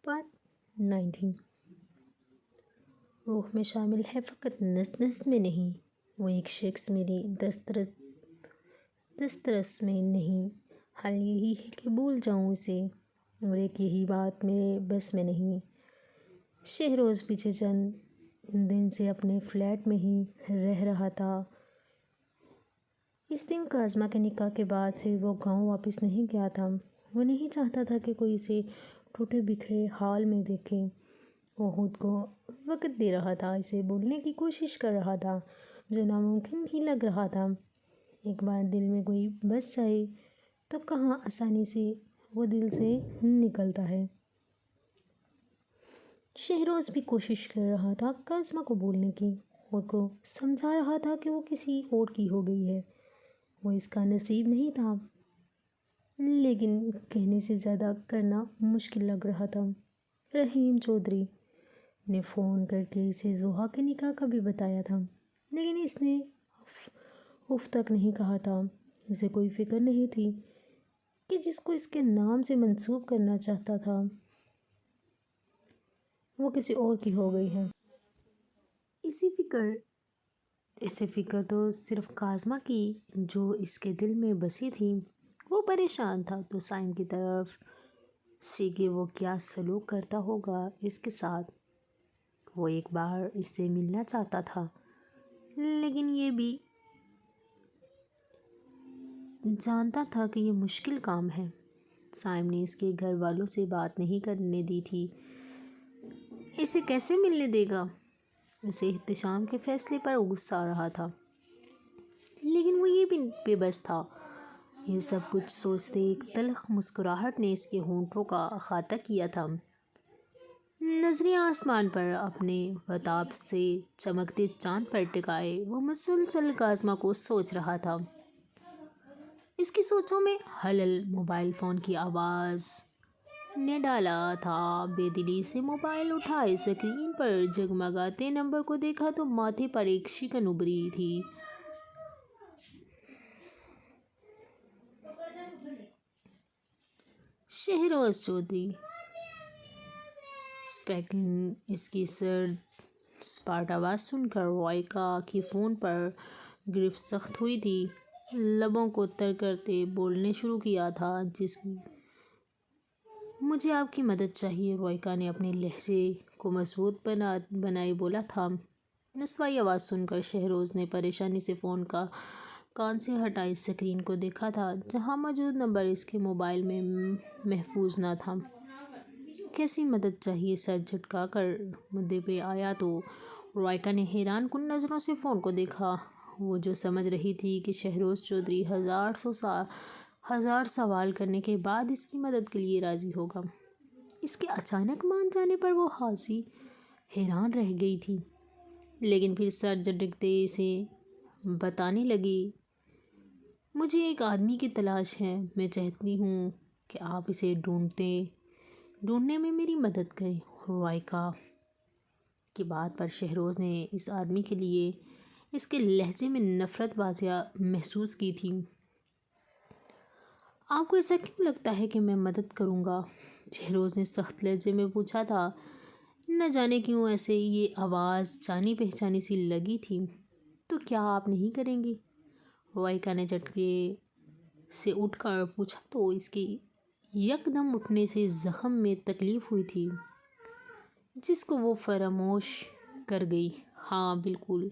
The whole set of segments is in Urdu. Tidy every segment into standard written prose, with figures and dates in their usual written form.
پارٹ 19 روح میں شامل ہے، فقط نس نس میں نہیں۔ وہ ایک شخص میری دسترس میں نہیں، حال یہی ہے کہ بھول جاؤں اسے، اور ایک یہی بات میرے بس میں نہیں۔ شہروز پیچھے چند دن سے اپنے فلیٹ میں ہی رہ رہا تھا۔ اس دن کاظمہ کے نکاح کے بعد سے وہ گاؤں واپس نہیں گیا تھا۔ وہ نہیں چاہتا تھا کہ کوئی اسے ٹوٹے بکھرے حال میں دیکھے۔ وہ خود کو وقت دے رہا تھا، اسے بولنے کی کوشش کر رہا تھا جو ناممکن ہی لگ رہا تھا۔ ایک بار دل میں کوئی بس جائے تو کہاں آسانی سے وہ دل سے نکلتا ہے۔ شہروز بھی کوشش کر رہا تھا کاظمہ کو بولنے کی، خود کو سمجھا رہا تھا کہ وہ کسی اور کی ہو گئی ہے، وہ اس کا نصیب نہیں تھا، لیکن کہنے سے زیادہ کرنا مشکل لگ رہا تھا۔ رحیم چودھری نے فون کر کے اسے زوہا کے نکاح کا بھی بتایا تھا، لیکن اس نے اف تک نہیں کہا تھا۔ اسے کوئی فکر نہیں تھی کہ جس کو اس کے نام سے منسوب کرنا چاہتا تھا وہ کسی اور کی ہو گئی ہے۔ اسے فکر تو صرف کاظمہ کی جو اس کے دل میں بسی تھی۔ وہ پریشان تھا تو سائم کی طرف سے کہ وہ کیا سلوک کرتا ہوگا اس کے ساتھ۔ وہ ایک بار اس سے ملنا چاہتا تھا، لیکن یہ بھی جانتا تھا کہ یہ مشکل کام ہے۔ سائم نے اس کے گھر والوں سے بات نہیں کرنے دی تھی۔ اسے کیسے ملنے دے گا؟ اسے احتشام کے فیصلے پر غصہ آ رہا تھا، لیکن وہ یہ بھی بے بس تھا۔ یہ سب کچھ سوچتے ایک تلخ مسکراہٹ نے اس کے ہونٹوں کا احاطہ کیا تھا۔ نظریں آسمان پر اپنے وتاب سے چمکتے چاند پر ٹکائے وہ مسلسل کاظمہ کو سوچ رہا تھا۔ اس کی سوچوں میں ہلل موبائل فون کی آواز نے ڈالا تھا۔ بے دلی سے موبائل اٹھائے، اسکرین پر جگمگاتے نمبر کو دیکھا تو ماتھے پر ایک شکن ابھری تھی۔ شہروز چودھری اسپیکنگ۔ اس کی سرد سپاٹ آواز سن کر روائکا کی فون پر گرفت سخت ہوئی تھی۔ لبوں کو تر کرتے بولنے شروع کیا تھا، مجھے آپ کی مدد چاہیے۔ روائکا نے اپنے لہجے کو مضبوط بنائے بولا تھا۔ نسوائی آواز سن کر شہروز نے پریشانی سے فون کا کان سے ہٹا اسکرین کو دیکھا تھا، جہاں موجود نمبر اس کے موبائل میں محفوظ نہ تھا۔ کیسی مدد چاہیے؟ سر جھٹکا کر مدعے پہ آیا تو روائکا نے حیران کن نظروں سے فون کو دیکھا۔ وہ جو سمجھ رہی تھی کہ شہروز چودھری ہزار سوال کرنے کے بعد اس کی مدد کے لیے راضی ہوگا، اس کے اچانک مان جانے پر وہ خاصی حیران رہ گئی تھی، لیکن پھر سر جھٹکتے اسے بتانے لگی، مجھے ایک آدمی کی تلاش ہے، میں چاہتی ہوں کہ آپ اسے ڈھونڈنے میں میری مدد کریں۔ روائکا کی بات پر شہروز نے اس آدمی کے لیے اس کے لہجے میں نفرت واضح محسوس کی تھی۔ آپ کو ایسا کیوں لگتا ہے کہ میں مدد کروں گا؟ شہروز نے سخت لہجے میں پوچھا تھا۔ نہ جانے کیوں ایسے یہ آواز جانی پہچانی سی لگی تھی۔ تو کیا آپ نہیں کریں گی؟ روائکا نے جھٹکے سے اٹھ کر پوچھا تو اس کے یکدم اٹھنے سے زخم میں تکلیف ہوئی تھی، جس کو وہ فراموش کر گئی۔ ہاں بالکل،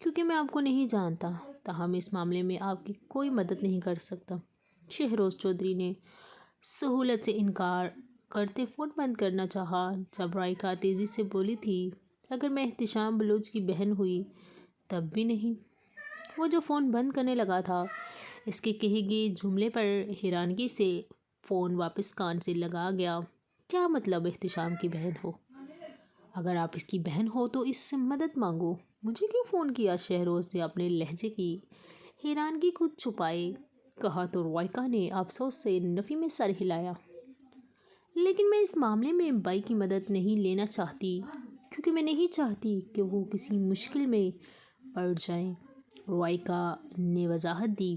کیونکہ میں آپ کو نہیں جانتا، تاہم اس معاملے میں آپ کی کوئی مدد نہیں کر سکتا۔ شہروز چودھری نے سہولت سے انکار کرتے فون بند کرنا چاہا، جب روائکا تیزی سے بولی تھی، اگر میں احتشام بلوچ کی بہن ہوئی تب بھی نہیں۔ وہ جو فون بند کرنے لگا تھا، اس کے کہے گئے جملے پر حیرانگی سے فون واپس کان سے لگا گیا۔ کیا مطلب احتشام کی بہن ہو؟ اگر آپ اس کی بہن ہو تو اس سے مدد مانگو، مجھے کیوں فون کیا؟ شہروز نے اپنے لہجے کی حیرانگی کو چھپائے کہا تو روائکا نے افسوس سے نفی میں سر ہلایا۔ لیکن میں اس معاملے میں بائی کی مدد نہیں لینا چاہتی، کیونکہ میں نہیں چاہتی کہ وہ کسی مشکل میں پڑ جائیں، روائکا نے وضاحت دی۔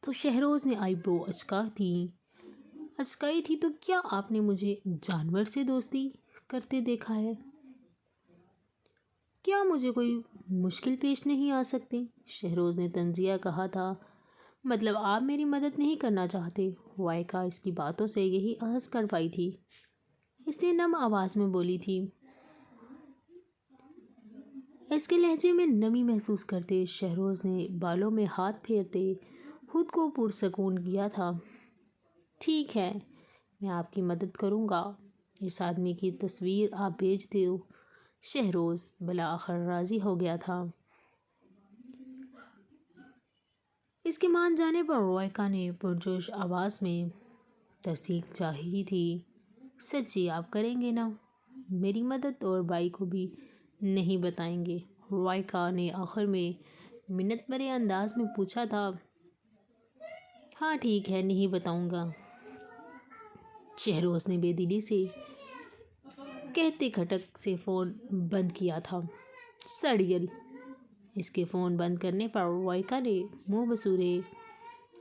تو شہروز نے آئی برو اچکا دی۔ اچکائی تھی تو کیا آپ نے مجھے جانور سے دوستی کرتے دیکھا ہے؟ کیا مجھے کوئی مشکل پیش نہیں آ سکتی؟ شہروز نے طنزیہ کہا تھا۔ مطلب آپ میری مدد نہیں کرنا چاہتے؟ وائکا اس کی باتوں سے یہی احس کر پائی تھی۔ اس نے نم آواز میں بولی تھی۔ اس کے لہجے میں نمی محسوس کرتے شہروز نے بالوں میں ہاتھ پھیرتے خود کو پرسکون کیا تھا۔ ٹھیک ہے، میں آپ کی مدد کروں گا۔ اس آدمی کی تصویر آپ بھیج دو۔ شہروز بالآخر راضی ہو گیا تھا۔ اس کے مان جانے پر رویکا نے پرجوش آواز میں تصدیق چاہی تھی۔ سچی آپ کریں گے نا؟ میری مدد اور بائی کو بھی نہیں بتائیں گے؟ رویکا نے آخر میں منت بھرے انداز میں پوچھا تھا۔ ہاں ٹھیک ہے، نہیں بتاؤں گا، شہروز نے بے دلی سے کہتے کھٹک سے فون بند کیا تھا۔ سڑیل! اس کے فون بند کرنے پر رویکا نے منہ بسورے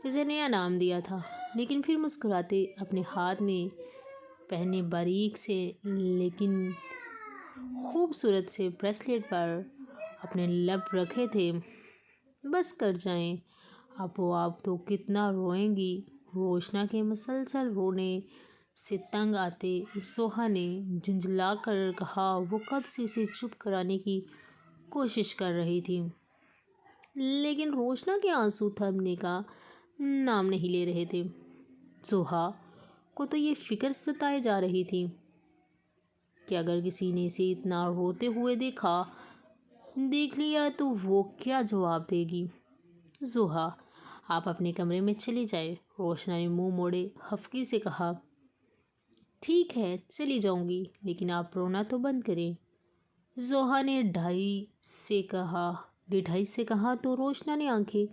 اسے نیا نام دیا تھا، لیکن پھر مسکراتے اپنے ہاتھ میں پہنے باریک سے لیکن خوبصورت سے بریسلیٹ پر اپنے لب رکھے تھے۔ بس کر جائیں، آپ تو کتنا روئیں گی؟ روشنا کے مسلسل رونے سے تنگ آتے زوہا نے جھنجھلا کر کہا۔ وہ کب سے اسے چپ کرانے کی کوشش کر رہی تھی، لیکن روشنا کے آنسو تھمنے کا نام نہیں لے رہے تھے۔ زوہا کو تو یہ فکر ستائے جا رہی تھی کہ اگر کسی نے اسے اتنا روتے ہوئے دیکھ لیا تو وہ کیا جواب دے گی۔ زوہا، آپ اپنے کمرے میں چلی جائیں، روشنا نے منہ موڑے خفگی سے کہا۔ ٹھیک ہے، چلی جاؤں گی، لیکن آپ رونا تو بند کریں، زوہا نے ڈھائی سے کہا تو روشنا نے آنکھیں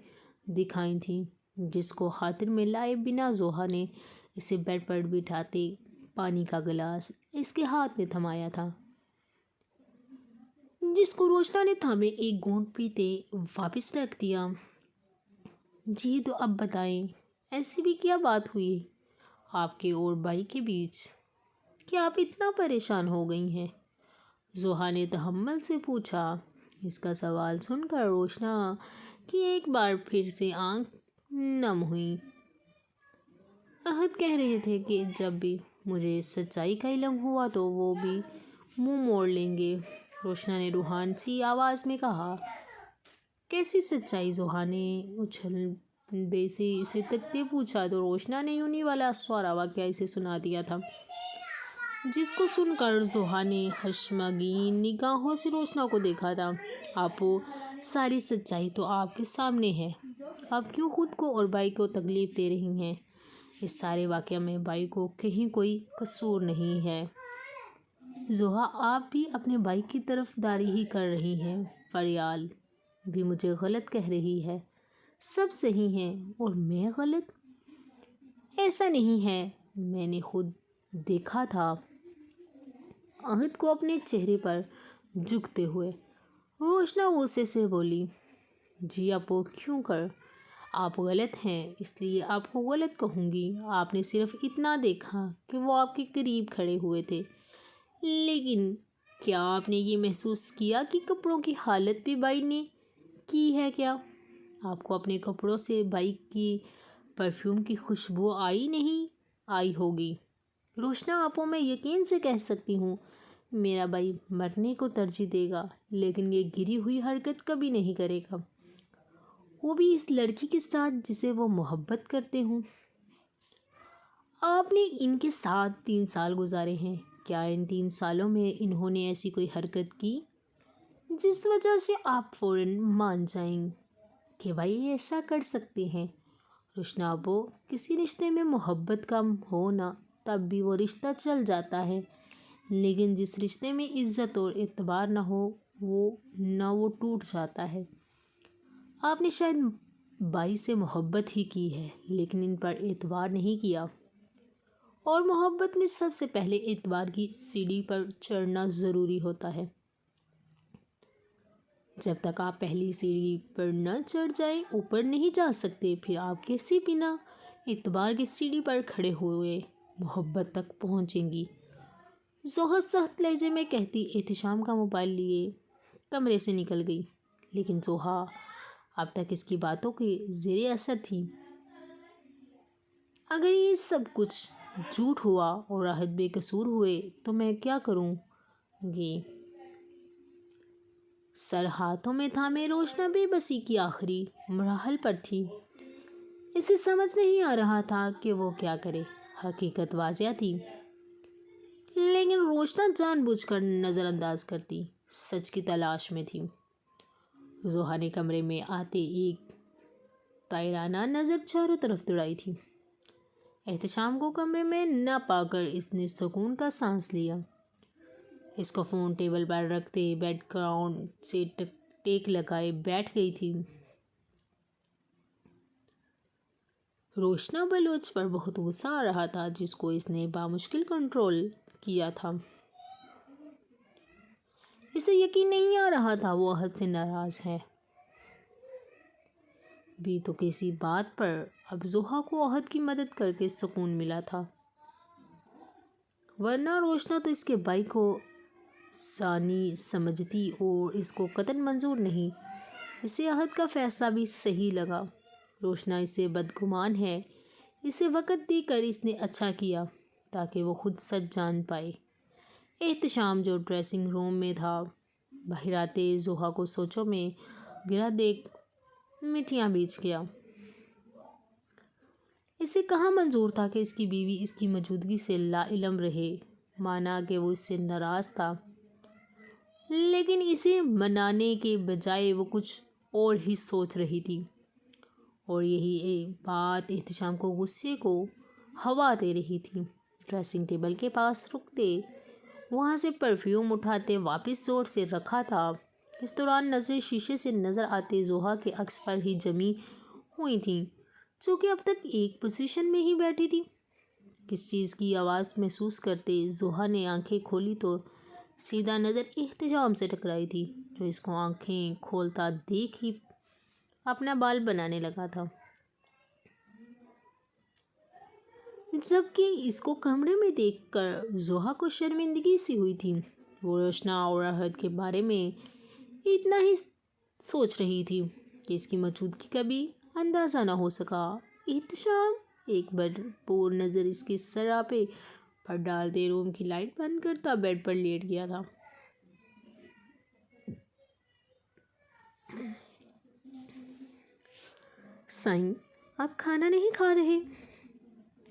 دکھائی تھیں، جس کو خاطر میں لائے بنا زوہا نے اسے بیڈ پر بٹھاتے پانی کا گلاس اس کے ہاتھ میں تھمایا تھا، جس کو روشنا نے تھامے ایک گھونٹ پیتے واپس رکھ دیا۔ جی تو اب بتائیں، ایسی بھی کیا بات ہوئی آپ کے اور بائی کے بیچ کہ آپ اتنا پریشان ہو گئی ہیں؟ زوہا نے تحمل سے پوچھا۔ اس کا سوال سن کر روشنا کی ایک بار پھر سے آنکھ نم ہوئی۔ عہد کہہ رہے تھے کہ جب بھی مجھے سچائی کا علم ہوا تو وہ بھی منہ موڑ لیں گے، روشنا نے روحان سی آواز میں کہا۔ کیسی سچائی؟ زوہا نے اچھلبے سے اسے تکتے پوچھا تو روشنا نے یونی والا سارا واقعہ اسے سنا دیا تھا، جس کو سن کر زوہا نے خشمگین نگاہوں سے روشنا کو دیکھا تھا۔ آپو، ساری سچائی تو آپ کے سامنے ہے، آپ کیوں خود کو اور بائی کو تکلیف دے رہی ہیں؟ اس سارے واقعہ میں بائی کو کہیں کوئی قصور نہیں ہے۔ زوہا، آپ بھی اپنے بائی کی طرف داری ہی کر رہی ہیں، فریال بھی مجھے غلط کہہ رہی ہے، سب صحیح ہیں اور میں غلط؟ ایسا نہیں ہے، میں نے خود دیکھا تھا، عہد کو اپنے چہرے پر جھکتے ہوئے روشنا غصے سے بولی۔ جی آپو، کیوں کر؟ آپ غلط ہیں، اس لیے آپ کو غلط کہوں گی۔ آپ نے صرف اتنا دیکھا کہ وہ آپ کے قریب کھڑے ہوئے تھے، لیکن کیا آپ نے یہ محسوس کیا کہ کپڑوں کی حالت بھی بائی نے کی ہے؟ کیا آپ کو اپنے کپڑوں سے بائی کی پرفیوم کی خوشبو نہیں آئی ہوگی؟ روشنا آپو، میں یقین سے کہہ سکتی ہوں میرا بھائی مرنے کو ترجیح دے گا، لیکن یہ گری ہوئی حرکت کبھی نہیں کرے گا، وہ بھی اس لڑکی کے ساتھ جسے وہ محبت کرتے ہوں۔ آپ نے ان کے ساتھ 3 سال گزارے ہیں، کیا ان 3 سالوں میں انہوں نے ایسی کوئی حرکت کی جس وجہ سے آپ فوراً مان جائیں کہ بھائی ایسا کر سکتے ہیں؟ روشنا آپو، کسی رشتے میں محبت کم ہو نا تب بھی وہ رشتہ چل جاتا ہے، لیکن جس رشتے میں عزت اور اعتبار نہ ہو وہ ٹوٹ جاتا ہے۔ آپ نے شاید بائی سے محبت ہی کی ہے، لیکن ان پر اعتبار نہیں کیا، اور محبت میں سب سے پہلے اعتبار کی سیڑھی پر چڑھنا ضروری ہوتا ہے۔ جب تک آپ پہلی سیڑھی پر نہ چڑھ جائیں اوپر نہیں جا سکتے، پھر آپ کیسے بنا اعتبار کی سیڑھی پر کھڑے ہوئے محبت تک پہنچیں گی، زہرا سخت لہجے میں کہتی احتشام کا موبائل لیے کمرے سے نکل گئی، لیکن زہرا اب تک اس کی باتوں کے زیر اثر تھی۔ اگر یہ سب کچھ جھوٹ ہوا اور راحت بے قصور ہوئے تو میں کیا کروں گی؟ سر ہاتھوں میں تھامے روشنا بے بسی کی آخری مراحل پر تھی۔ اسے سمجھ نہیں آ رہا تھا کہ وہ کیا کرے۔ حقیقت واضح تھی، لیکن روشنا جان بوجھ کر نظر انداز کرتی سچ کی تلاش میں تھی۔ زہرا نے کمرے میں آتے ایک طائرانہ نظر چاروں طرف دوڑائی تھی۔ احتشام کو کمرے میں نہ پا کر اس نے سکون کا سانس لیا۔ اس کو فون ٹیبل پر رکھتے بیک گراؤنڈ سے ٹیک لگائے بیٹھ گئی تھی۔ روشنا بلوچ پر بہت غصہ آ رہا تھا، جس کو اس نے بامشکل کنٹرول کیا تھا۔ اسے یقین نہیں آ رہا تھا وہ عہد سے ناراض ہے بھی تو کسی بات پر۔ اب زہرا کو عہد کی مدد کر کے سکون ملا تھا، ورنہ روشنا تو اس کے بھائی کو زانی سمجھتی اور اس کو قطعاً منظور نہیں۔ اسے عہد کا فیصلہ بھی صحیح لگا۔ روشنا اس سے بدگمان ہے، اسے وقت دے کر اس نے اچھا کیا تاکہ وہ خود سچ جان پائے۔ احتشام جو ڈریسنگ روم میں تھا، باہر آتے زہرا کو سوچوں میں گرا دیکھ مٹھیاں بیچ گیا۔ اسے کہاں منظور تھا کہ اس کی بیوی اس کی موجودگی سے لا علم رہے۔ مانا کہ وہ اس سے ناراض تھا، لیکن اسے منانے کے بجائے وہ کچھ اور ہی سوچ رہی تھی، اور یہی بات احتشام کو غصے کو ہوا دے رہی تھی۔ ڈریسنگ ٹیبل کے پاس رکتے، وہاں سے پرفیوم اٹھاتے واپس زور سے رکھا تھا۔ اس دوران نظریں شیشے سے نظر آتے زہرا کے عکس پر ہی جمی ہوئی تھیں، جو کہ اب تک ایک پوزیشن میں ہی بیٹھی تھی۔ کس چیز کی آواز محسوس کرتے زہرا نے آنکھیں کھولی تو سیدھا نظر احتشام سے ٹکرائی تھی، جو اس کو آنکھیں کھولتا دیکھ ہی اپنا بال بنانے لگا تھا، جبکہ اس کو کمرے میں دیکھ کر زہرا کو شرمندگی سی ہوئی تھی۔ وہ روشنا اور عہد کے بارے میں اتنا ہی سوچ رہی تھی کہ اس کی موجودگی کا بھی اندازہ نہ ہو سکا۔ احتشام ایک بھرپور نظر اس کے سراپے پر ڈالتے روم کی لائٹ بند کرتا بیڈ پر لیٹ گیا تھا۔ سائیں، آپ کھانا نہیں کھا رہے؟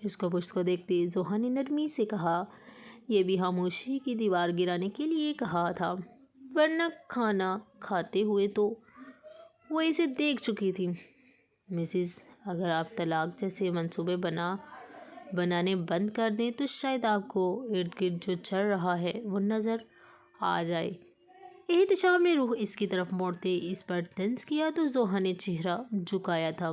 اس کو پشت کو دیکھتے زہرا نے نرمی سے کہا۔ یہ بھی خاموشی کی دیوار گرانے کے لیے کہا تھا، ورنہ کھانا کھاتے ہوئے تو وہ اسے دیکھ چکی تھی۔ مسز، اگر آپ طلاق جیسے منصوبے بنانے بند کر دیں تو شاید آپ کو ارد گرد جو چل رہا ہے وہ نظر آ جائے۔ احتشام نے رخ اس کی طرف موڑتے اس پر طنز کیا تو زہرا نے چہرہ جھکایا تھا۔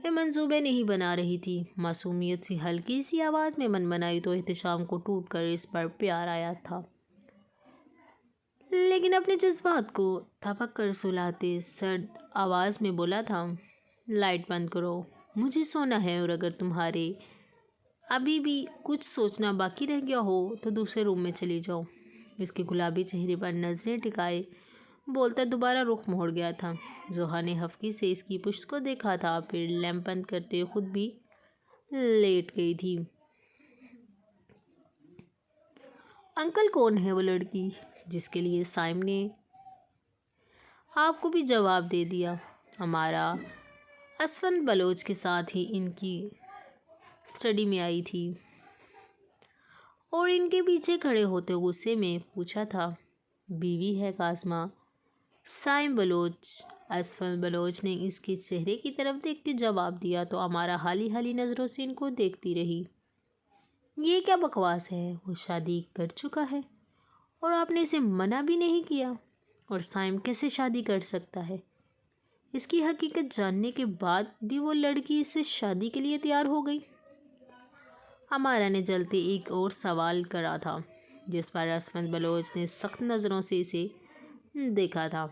میں منصوبے نہیں بنا رہی تھی، معصومیت سی ہلکی سی آواز میں منمنائی تو احتشام کو ٹوٹ کر اس پر پیار آیا تھا، لیکن اپنے جذبات کو تھپک کر سلاتے سرد آواز میں بولا تھا، لائٹ بند کرو، مجھے سونا ہے، اور اگر تمہارے ابھی بھی کچھ سوچنا باقی رہ گیا ہو تو دوسرے روم میں چلی جاؤ۔ اس کے گلابی چہرے پر نظریں ٹکائے بولتا دوبارہ رخ موڑ گیا تھا۔ زہرا نے حفقی سے اس کی پشت کو دیکھا تھا، پھر لیمپ بند کرتے خود بھی لیٹ گئی تھی۔ انکل کون ہے وہ لڑکی جس کے لیے سائم نے آپ کو بھی جواب دے دیا؟ ہمارا اسفند بلوچ کے ساتھ ہی ان کی اسٹڈی میں آئی تھی اور ان کے پیچھے کھڑے ہوتے غصے میں پوچھا تھا، بیوی ہے قاسمہ؟ سائم بلوچ۔ اسفند بلوچ نے اس کے چہرے کی طرف دیکھتے جواب دیا تو ہمارا حالی نظروں سے ان کو دیکھتی رہی۔ یہ کیا بکواس ہے؟ وہ شادی کر چکا ہے اور آپ نے اسے منع بھی نہیں کیا، اور سائم کیسے شادی کر سکتا ہے؟ اس کی حقیقت جاننے کے بعد بھی وہ لڑکی اس سے شادی کے لیے تیار ہو گئی۔ ہمارا نے جلتے ایک اور سوال کرا تھا، جس پر اسفند بلوچ نے سخت نظروں سے اسے دیکھا تھا۔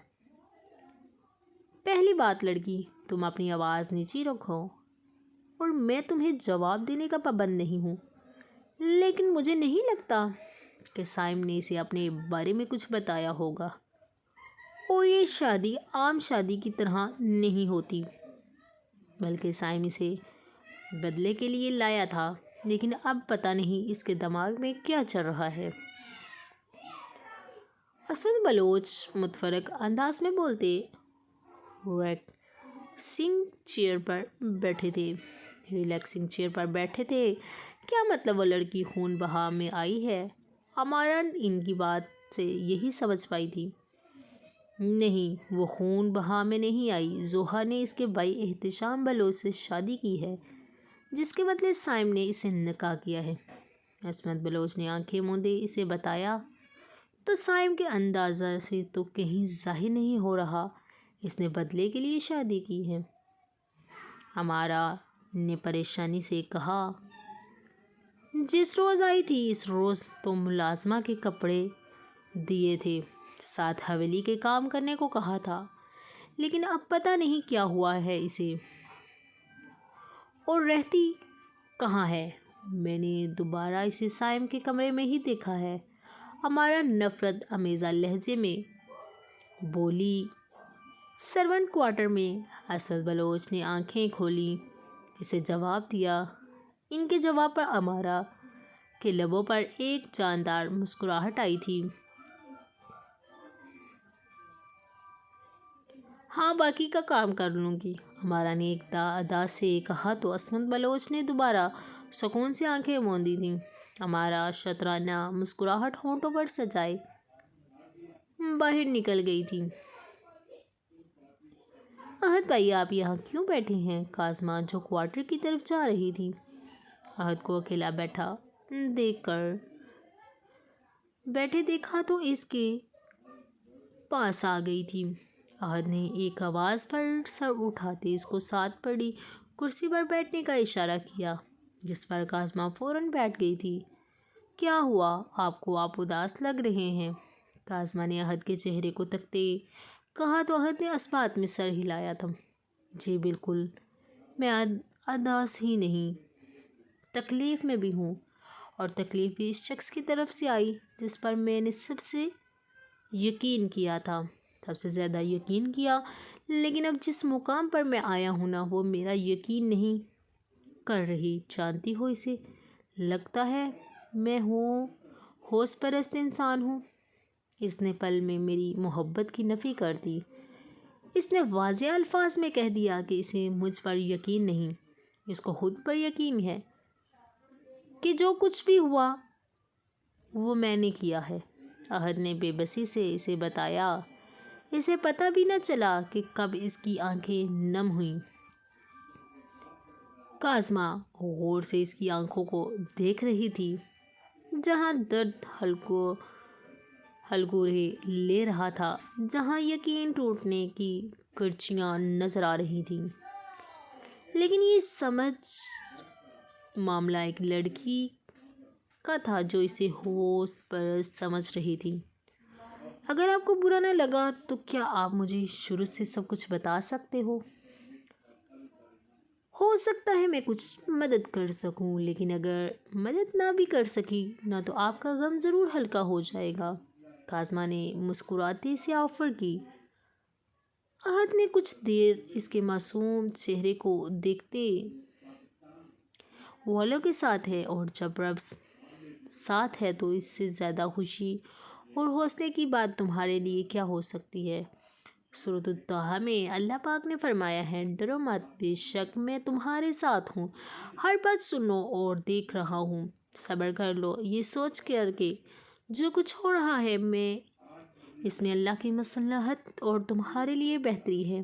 پہلی بات لڑکی، تم اپنی آواز نیچی رکھو، اور میں تمہیں جواب دینے کا پابند نہیں ہوں، لیکن مجھے نہیں لگتا کہ سائم نے اسے اپنے بارے میں کچھ بتایا ہوگا، اور یہ شادی عام شادی کی طرح نہیں ہوتی، بلکہ سائم اسے بدلے کے لیے لایا تھا، لیکن اب پتہ نہیں اس کے دماغ میں کیا چل رہا ہے۔ اسود بلوچ متفرق انداز میں بولتے ریلیکسنگ چیئر پر بیٹھے تھے۔ کیا مطلب وہ لڑکی خون بہا میں آئی ہے؟ ہمارا ان کی بات سے یہی سمجھ پائی تھی۔ نہیں، وہ خون بہا میں نہیں آئی، زوہا نے اس کے بھائی احتشام بلوچ سے شادی کی ہے، جس کے بدلے سائم نے اسے نکاح کیا ہے۔ عصمت بلوچ نے آنکھیں موندے اسے بتایا تو سائم کے اندازہ سے تو کہیں ظاہر نہیں ہو رہا اس نے بدلے کے لیے شادی کی ہے۔ ہمارا نے پریشانی سے کہا، جس روز آئی تھی اس روز تو ملازمہ کے کپڑے دیے تھے، ساتھ حویلی کے کام کرنے کو کہا تھا، لیکن اب پتہ نہیں کیا ہوا ہے اسے، اور رہتی کہاں ہے۔ میں نے دوبارہ اسے سائم کے کمرے میں ہی دیکھا ہے، ہمارا نفرت آمیزہ لہجے میں بولی۔ سرونٹ کوارٹر میں اسد بلوچ نے آنکھیں کھولی اسے جواب دیا۔ ان کے جواب پر ہمارا کے لبوں پر ایک جاندار مسکراہٹ آئی تھی۔ ہاں، باقی کا کام کر لوں گی، ہمارا نے ایک ادا سے کہا تو عصمت بلوچ نے دوبارہ سکون سے آنکھیں موندی تھیں۔ ہمارا شطرانہ مسکراہٹ ہونٹوں پر سجائے باہر نکل گئی تھی۔ احد بھائی، آپ یہاں کیوں بیٹھے ہیں؟ کاظمہ جو کوارٹر کی طرف جا رہی تھی، احد کو اکیلا بیٹھے دیکھا تو اس کے پاس آ گئی تھی۔ احد نے ایک آواز پر سر اٹھاتے اس کو ساتھ پڑی کرسی پر بیٹھنے کا اشارہ کیا، جس پر کاظمہ فوراً بیٹھ گئی تھی۔ کیا ہوا آپ کو؟ آپ اداس لگ رہے ہیں، کاظمہ نے احد کے چہرے کو تکتے کہا تو احد نے اثبات میں سر ہلایا تھا۔ جی بالکل، میں اداس ہی نہیں، تکلیف میں بھی ہوں، اور تکلیف بھی اس شخص کی طرف سے آئی جس پر میں نے سب سے زیادہ یقین کیا، لیکن اب جس مقام پر میں آیا ہوں نا، وہ میرا یقین نہیں کر رہی، جانتی ہو اسے لگتا ہے میں ہوش پرست انسان ہوں۔ اس نے پل میں میری محبت کی نفی کر دی۔ اس نے واضح الفاظ میں کہہ دیا کہ اسے مجھ پر یقین نہیں، اس کو خود پر یقین ہے کہ جو کچھ بھی ہوا وہ میں نے کیا ہے۔ احد نے بے بسی سے اسے بتایا۔ اسے پتہ بھی نہ چلا کہ کب اس کی آنکھیں نم ہوئیں۔ کاظمہ غور سے اس کی آنکھوں کو دیکھ رہی تھی، جہاں درد ہلگورے لے رہا تھا، جہاں یقین ٹوٹنے کی کرچیاں نظر آ رہی تھیں۔ لیکن یہ معاملہ ایک لڑکی کا تھا جو اسے ہوش پرست سمجھ رہی تھی۔ اگر آپ کو برا نہ لگا تو کیا آپ مجھے شروع سے سب کچھ بتا سکتے ہو سکتا ہے میں کچھ مدد کر سکوں، لیکن اگر مدد نہ بھی کر سکی نہ تو آپ کا غم ضرور ہلکا ہو جائے گا، کاظمہ نے مسکراتے سے آفر کی۔ احد نے کچھ دیر اس کے معصوم چہرے کو دیکھتے، والوں کے ساتھ ہے، اور جب رب ساتھ ہے تو اس سے زیادہ خوشی اور حوصلے کی بات تمہارے لیے کیا ہو سکتی ہے؟ سورۃ الطٰہٰ میں اللہ پاک نے فرمایا ہے، ڈرو مت، بے شک میں تمہارے ساتھ ہوں، ہر بات سنو اور دیکھ رہا ہوں، صبر کر لو، یہ سوچ کر کہ جو کچھ ہو رہا ہے اس میں اللہ کی مصلحت اور تمہارے لیے بہتری ہے۔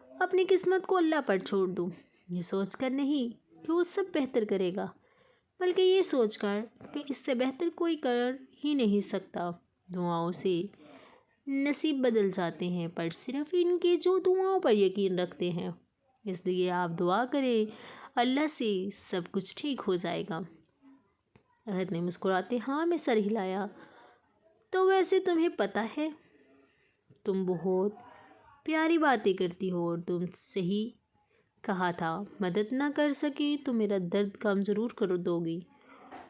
اپنی قسمت کو اللہ پر چھوڑ دو، یہ سوچ کر نہیں کہ وہ سب بہتر کرے گا، بلکہ یہ سوچ کر کہ اس سے بہتر کوئی کر ہی نہیں سکتا۔ دعاؤں سے نصیب بدل جاتے ہیں، پر صرف ان کے جو دعاؤں پر یقین رکھتے ہیں، اس لیے آپ دعا کریں، اللہ سے سب کچھ ٹھیک ہو جائے گا۔ احد نے مسکراتے ہاں میں سر ہلایا۔ تو ویسے تمہیں پتہ ہے تم بہت پیاری باتیں کرتی ہو اور تم صحیح کہا تھا مدد نہ کر سکی تو میرا درد کم ضرور کر دو گی،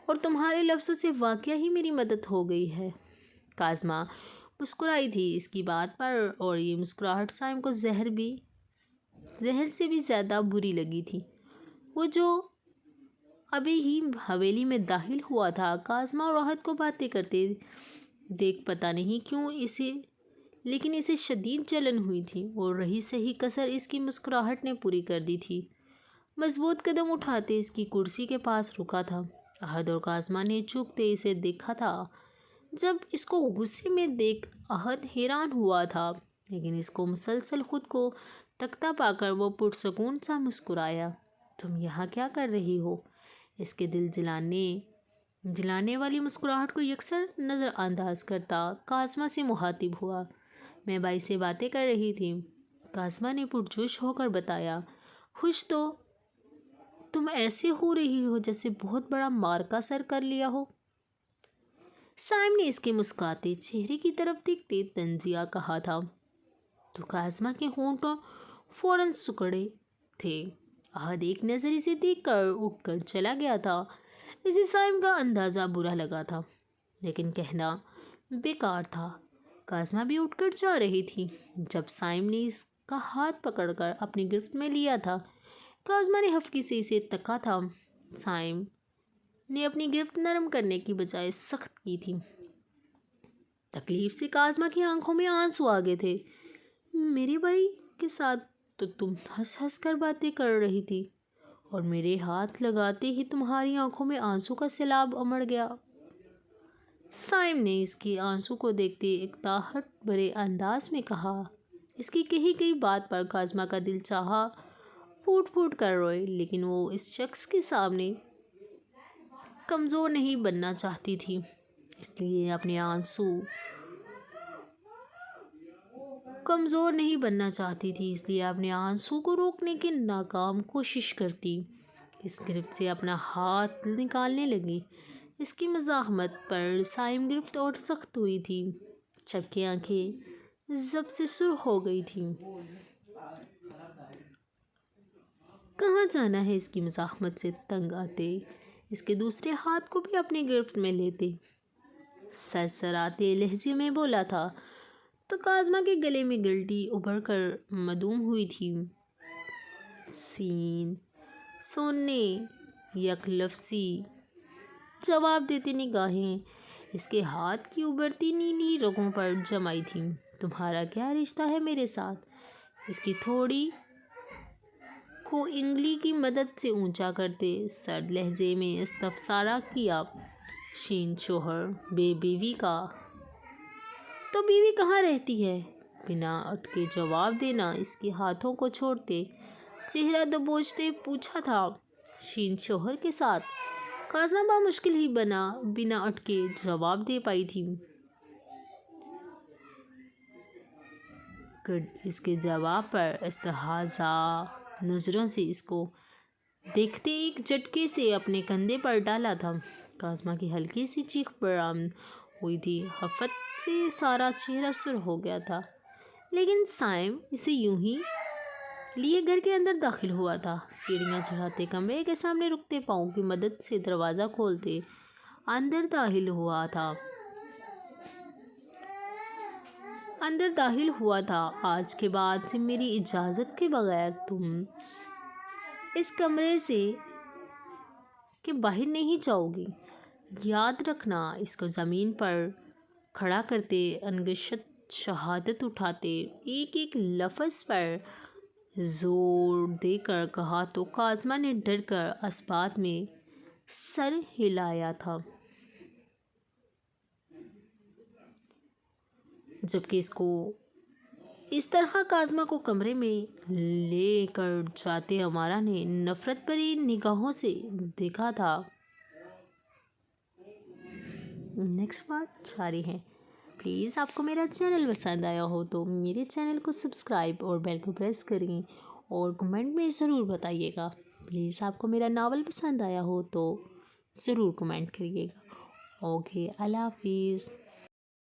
اور تمہارے لفظوں سے واقعہ ہی میری مدد ہو گئی ہے۔ کاظمہ مسکرائی تھی اس کی بات پر، اور یہ مسکراہٹ سائم کو زہر سے بھی زیادہ بری لگی تھی۔ وہ جو ابھی ہی حویلی میں داخل ہوا تھا، کاظمہ اور راحت کو باتیں کرتے دیکھ پتہ نہیں کیوں لیکن اسے شدید جلن ہوئی تھی، اور رہی صحیح کسر اس کی مسکراہٹ نے پوری کر دی تھی۔ مضبوط قدم اٹھاتے اس کی کرسی کے پاس رکا تھا۔ احد اور کاظمہ نے چونکتے اسے دیکھا تھا۔ جب اس کو غصے میں دیکھ احد حیران ہوا تھا، لیکن اس کو مسلسل خود کو تکتا پا کر وہ پرسکون سا مسکرایا۔ تم یہاں کیا کر رہی ہو؟ اس کے دل جلانے والی مسکراہٹ کو یکسر نظر انداز کرتا کاظمہ سے مخاطب ہوا۔ میں بھائی سے باتیں کر رہی تھی، کاظمہ نے پرجوش ہو کر بتایا۔ خوش تو تم ایسے ہو رہی ہو جیسے بہت بڑا معرکہ سر کر لیا ہو۔ سائم نے اس کے مسکراتے چہرے کی طرف دیکھتے طنزیہ کہا تھا، تو کاظمہ کے ہونٹوں فوراً سکڑے تھے۔ احد ایک نظر اسے دیکھ کر اٹھ کر چلا گیا تھا۔ اسے سائم کا اندازہ برا لگا تھا، لیکن کہنا بیکار تھا۔ کاظمہ بھی اٹھ کر جا رہی تھی جب سائم نے اس کا ہاتھ پکڑ کر اپنی گرفت میں لیا تھا۔ کاظمہ نے ہفکی سے اسے تکا تھا۔ سائم نے اپنی گرفت نرم کرنے کی بجائے سخت کی تھی۔ تکلیف سے کاظمہ کی آنکھوں میں آنسو آ گئے تھے۔ میرے بھائی کے ساتھ تو تم ہنس ہنس کر باتیں کر رہی تھی، اور میرے ہاتھ لگاتے ہی تمہاری آنکھوں میں آنسو کا سیلاب امڑ گیا۔ سائم نے اس کی آنسو کو دیکھتے ایک تاحت بھرے انداز میں کہا۔ اس کی کہی گئی بات پر کاظمہ کا دل چاہا پھوٹ پھوٹ کر روئے، لیکن وہ اس شخص کے سامنے کمزور نہیں بننا چاہتی تھی، اس لیے اپنے آنسو کو روکنے کی ناکام کوشش کرتی اس گرفت سے اپنا ہاتھ نکالنے لگی۔ اس کی مزاحمت پر سائم گرفت اور سخت ہوئی تھی، جبکہ آنکھیں ضب سے سرخ ہو گئی تھیں۔ کہاں جانا ہے؟ اس کی مزاحمت سے تنگ آتے اس کے دوسرے ہاتھ کو بھی اپنی گرفت میں لیتے سرسراتے لہجے میں بولا تھا، تو کاظمہ کے گلے میں گلٹی ابھر کر مدھوم ہوئی تھی۔ سین سوننے یک لفظی جواب دیتی نگاہیں اس کے ہاتھ کی ابھرتی نیلی رگوں پر جمائی تھیں۔ تمہارا کیا رشتہ ہے میرے ساتھ؟ اس کی تھوڑی کو انگلی کی مدد سے اونچا کرتے سرد لہجے میں استفسارہ کیا۔ شین شوہر بے بیوی کا؟ تو بیوی کہاں رہتی ہے؟ بنا اٹکے جواب دینا اس کے ہاتھوں کو چھوڑتے چہرہ دبوچتے پوچھا تھا۔ شین شوہر کے ساتھ؟ کاظمہ بامشکل ہی بنا اٹکے جواب دے پائی تھی۔ اس کے جواب پر استحضا نظروں سے اس کو دیکھتے ایک جھٹکے سے اپنے کندھے پر ڈالا تھا۔ کاظمہ کی ہلکی سی چیخ برآمد ہوئی تھی۔ خفت سے سارا چہرہ سرخ ہو گیا تھا، لیکن سائم اسے یوں ہی لیے گھر کے اندر داخل ہوا تھا۔ سیڑھیاں چڑھاتے کمرے کے سامنے رکتے پاؤں کی مدد سے دروازہ کھولتے اندر داخل ہوا تھا۔ آج کے بعد سے میری اجازت کے بغیر تم اس کمرے سے کے باہر نہیں جاؤ گی۔ یاد رکھنا۔ اس کو زمین پر کھڑا کرتے انگشت شہادت اٹھاتے ایک ایک لفظ پر زور دے کر کہا تو کاظمہ نے ڈر کر اثبات میں سر ہلایا تھا، جبکہ اس طرح کاظمہ کو کمرے میں لے کر جاتے امارہ نے نفرت بھری نگاہوں سے دیکھا تھا۔ نیکسٹ پارٹ جاری ہے۔ پلیز آپ کو میرا چینل پسند آیا ہو تو میرے چینل کو سبسکرائب اور بیل کو پریس کریں، اور کمنٹ میں ضرور بتائیے گا۔ پلیز آپ کو میرا ناول پسند آیا ہو تو ضرور کمنٹ کریے گا۔ اوکے، اللہ حافظ۔